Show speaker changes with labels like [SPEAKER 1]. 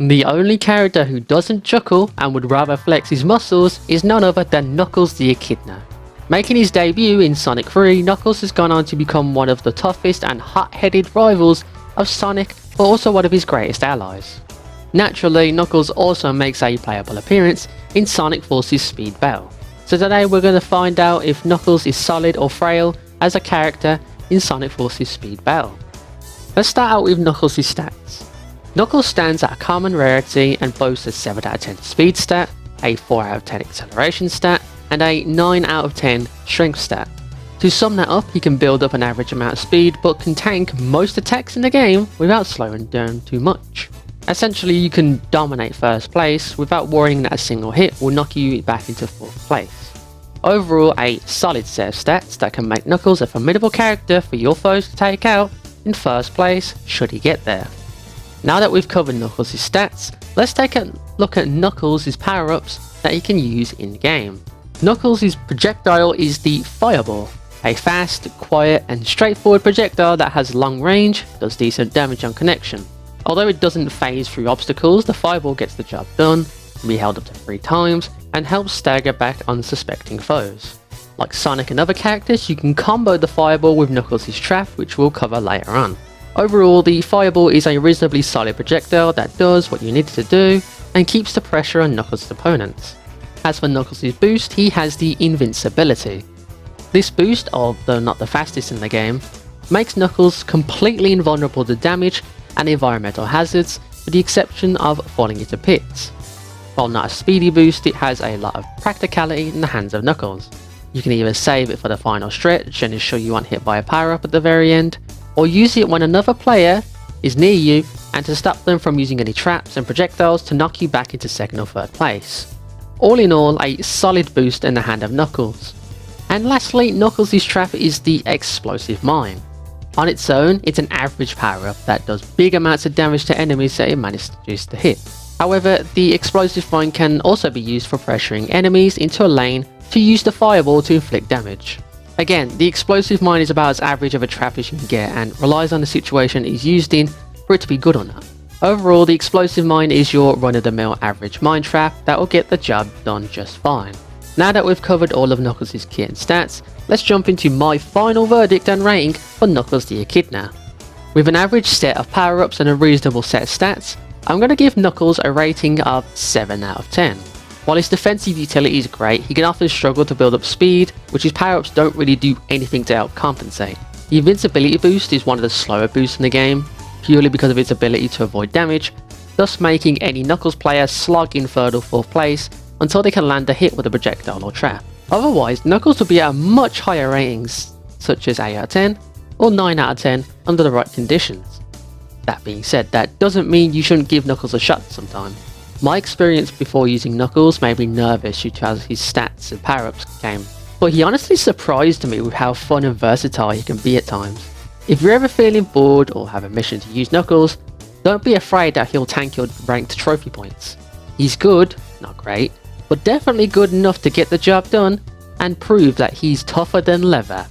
[SPEAKER 1] The only character who doesn't chuckle and would rather flex his muscles is none other than Knuckles the Echidna. Making his debut in Sonic 3, Knuckles has gone on to become one of the toughest and hot-headed rivals of Sonic, but also one of his greatest allies. Naturally, Knuckles also makes a playable appearance in Sonic Forces Speed Battle. So today we're going to find out if Knuckles is solid or frail as a character in Sonic Forces Speed Battle. Let's start out with Knuckles' stats. Knuckles stands at a common rarity and boasts a 7 out of 10 speed stat, a 4 out of 10 acceleration stat, and a 9 out of 10 strength stat. To sum that up, he can build up an average amount of speed but can tank most attacks in the game without slowing down too much. Essentially, you can dominate first place without worrying that a single hit will knock you back into 4th place. Overall, a solid set of stats that can make Knuckles a formidable character for your foes to take out in first place should he get there. Now that we've covered Knuckles' stats, let's take a look at Knuckles' power-ups that he can use in game. Knuckles' projectile is the Fireball, a fast, quiet and straightforward projectile that has long range, does decent damage on connection. Although it doesn't phase through obstacles, the Fireball gets the job done, can be held up to 3 times, and helps stagger back unsuspecting foes. Like Sonic and other characters, you can combo the Fireball with Knuckles' trap, which we'll cover later on. Overall, the Fireball is a reasonably solid projectile that does what you need it to do, and keeps the pressure on Knuckles' opponents. As for Knuckles' boost, he has the Invincibility. This boost, although not the fastest in the game, makes Knuckles completely invulnerable to damage and environmental hazards, with the exception of falling into pits. While not a speedy boost, it has a lot of practicality in the hands of Knuckles. You can either save it for the final stretch and ensure you aren't hit by a power-up at the very end, or use it when another player is near you and to stop them from using any traps and projectiles to knock you back into 2nd or 3rd place. All in all, a solid boost in the hand of Knuckles. And lastly, Knuckles' trap is the Explosive Mine. On its own, it's an average power-up that does big amounts of damage to enemies that it manages to hit. However, the Explosive Mine can also be used for pressuring enemies into a lane to use the Fireball to inflict damage. Again, the Explosive Mine is about as average of a trap as you can get and relies on the situation it is used in for it to be good or not. Overall, the Explosive Mine is your run-of-the-mill average mine trap that will get the job done just fine. Now that we've covered all of Knuckles' kit and stats, let's jump into my final verdict and rating for Knuckles the Echidna. With an average set of power-ups and a reasonable set of stats, I'm going to give Knuckles a rating of 7 out of 10. While his defensive utility is great, he can often struggle to build up speed, which his power-ups don't really do anything to help compensate. The Invincibility boost is one of the slower boosts in the game, purely because of its ability to avoid damage, thus making any Knuckles player slog in 3rd or 4th place until they can land a hit with a projectile or trap. Otherwise, Knuckles will be at much higher ratings, such as 8 out of 10 or 9 out of 10 under the right conditions. That being said, that doesn't mean you shouldn't give Knuckles a shot sometime. My experience before using Knuckles made me nervous due to how his stats and power-ups came, but he honestly surprised me with how fun and versatile he can be at times. If you're ever feeling bored or have a mission to use Knuckles, don't be afraid that he'll tank your ranked trophy points. He's good, not great, but definitely good enough to get the job done and prove that he's tougher than leather.